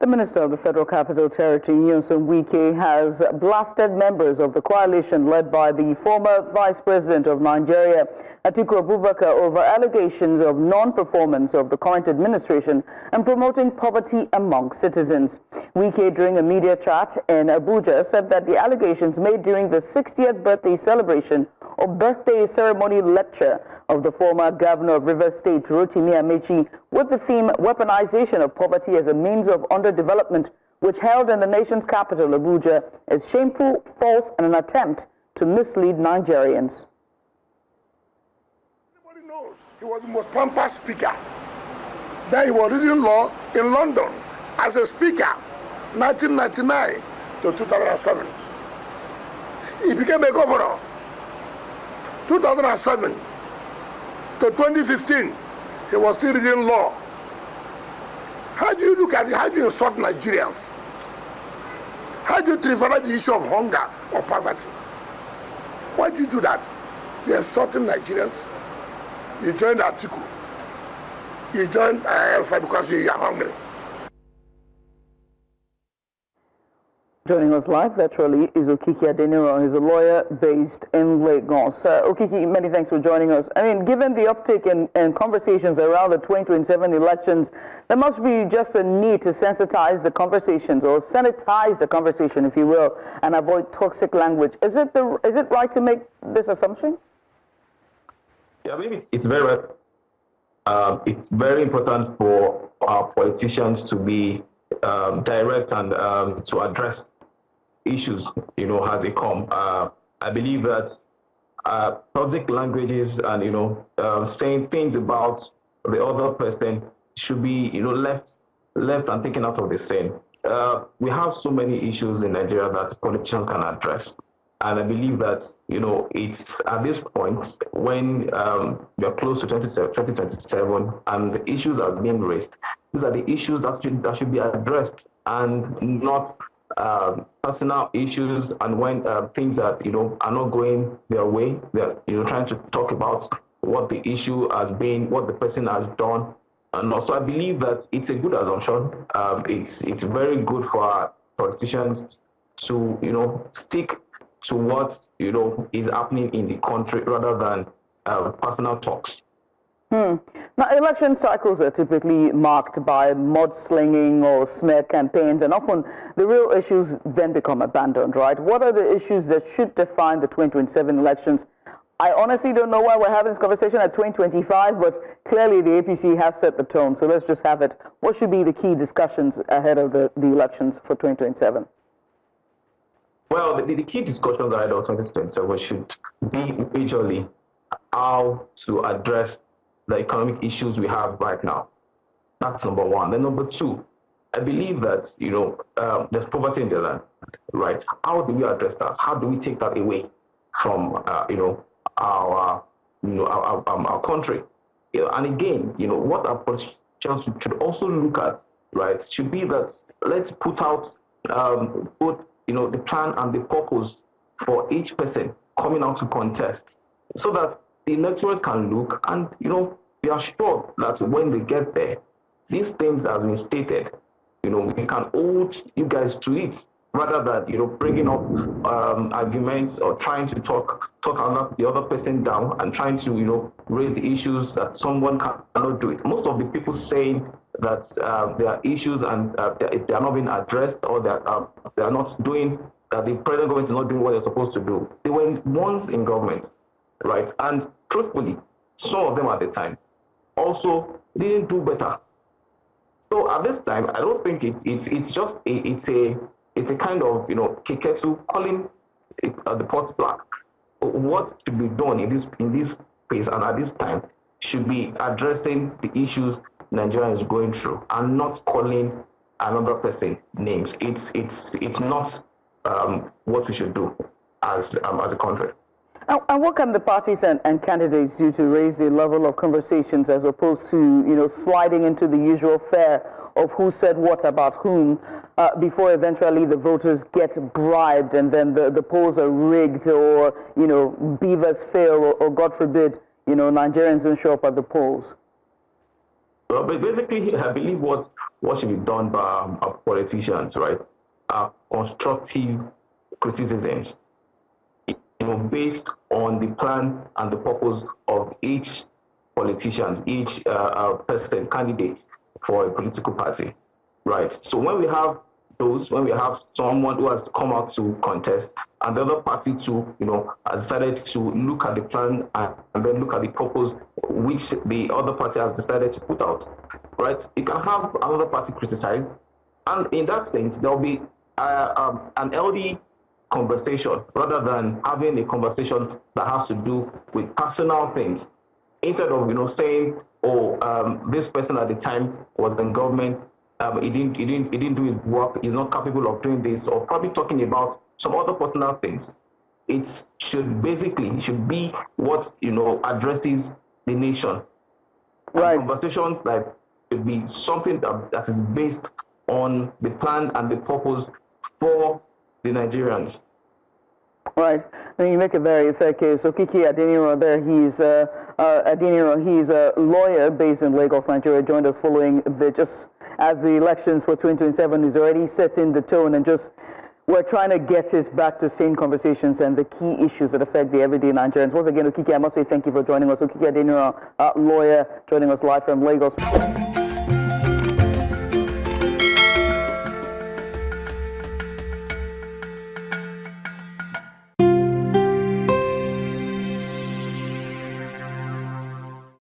The Minister of the Federal Capital Territory, Nyesom Wike, has blasted members of the coalition led by the former Vice President of Nigeria, Atiku Abubakar, over allegations of non-performance of the current administration and promoting poverty among citizens. Wike, during a media chat in Abuja, said that the allegations made during the 60th birthday celebration or birthday ceremony lecture of the former governor of Rivers State, Rotimi Amaechi, with the theme Weaponization of Poverty as a Means of Underdevelopment, which held in the nation's capital, Abuja, is shameful, false, and an attempt to mislead Nigerians. Everybody knows he was the most pompous speaker. Then he was reading law in London as a speaker, 1999 to 2007. He became a governor, 2007 to 2015. He was still reading law. How do you look at it? How do you insult Nigerians? How do you trivialize the issue of hunger or poverty? Why do you do that? You're insulting Nigerians. You joined Atiku. You joined Alpha because you are hungry. Joining us live virtually is Okiki Adeniran. He's a lawyer based in Lagos. Okiki, many thanks for joining us. I mean, given the uptick in conversations around the 2027 elections, there must be just a need to sensitize the conversations, or sanitize the conversation, if you will, and avoid toxic language. Is it right to make this assumption? Yeah, I believe it's very important for our politicians to be direct and to address issues, as they come. I believe that toxic languages and saying things about the other person should be left and taken out of the scene. We have so many issues in Nigeria that politicians can address, and I believe that it's at this point when we are close to 2027 and the issues are being raised. These are the issues that should be addressed, and not personal issues. And when things are are not going their way, they're trying to talk about what the issue has been, what the person has done. And also, I believe that it's a good assumption. It's very good for our politicians to stick to what is happening in the country rather than personal talks. Now, election cycles are typically marked by mudslinging or smear campaigns, and often the real issues then become abandoned, right? What are the issues that should define the 2027 elections? I honestly don't know why we're having this conversation at 2025, but clearly the APC have set the tone, so let's just have it. What should be the key discussions ahead of the elections for 2027? Well, the key discussions ahead of 2027 should be majorly how to address the economic issues we have right now. That's number one. Then number two, I believe that there's poverty in the land, right? How do we address that? How do we take that away from our country? And again, what our politicians should also look at, right, should be that let's put out both the plan and the purpose for each person coming out to contest, so that the electorate can look and be assured that when they get there, these things as been stated, we can hold you guys to it, rather than bringing up arguments or trying to talk the other person down and trying to raise the issues that someone cannot do it. Most of the people saying that there are issues and they are not being addressed, or that they are not doing, that the present government is not doing what they're supposed to do. They were once in government, right? And truthfully, some of them at the time also didn't do better. So at this time, I don't think it's just a kind of keketu calling the pot black. What should be done in this space and at this time should be addressing the issues Nigeria is going through, and not calling another person names. It's not what we should do as a country. And what can the parties and candidates do to raise the level of conversations, as opposed to sliding into the usual fare of who said what about whom, before eventually the voters get bribed and then the polls are rigged, or beavers fail, or God forbid Nigerians don't show up at the polls? Well, but basically, I believe what should be done by our politicians, right, are constructive criticisms, based on the plan and the purpose of each politician, each person, candidate for a political party, right? So when we have someone who has come out to contest, and the other party to, has decided to look at the plan and then look at the purpose which the other party has decided to put out, right? You can have another party criticized, and in that sense, there will be an healthy conversation rather than having a conversation that has to do with personal things. Instead of saying, this person at the time was in government, he didn't do his work, he's not capable of doing this, or probably talking about some other personal things. It should be what addresses the nation. Right. And conversations that should be something that is based on the plan and the purpose for the Nigerians. Right. And you make a very fair case. Okiki Adeniran there, he's a lawyer based in Lagos, Nigeria, joined us following just as the elections for 2027 is already setting the tone, and we're trying to get it back to sane conversations and the key issues that affect the everyday Nigerians. Once again, Okiki, I must say thank you for joining us. Okiki Adeniran, lawyer, joining us live from Lagos.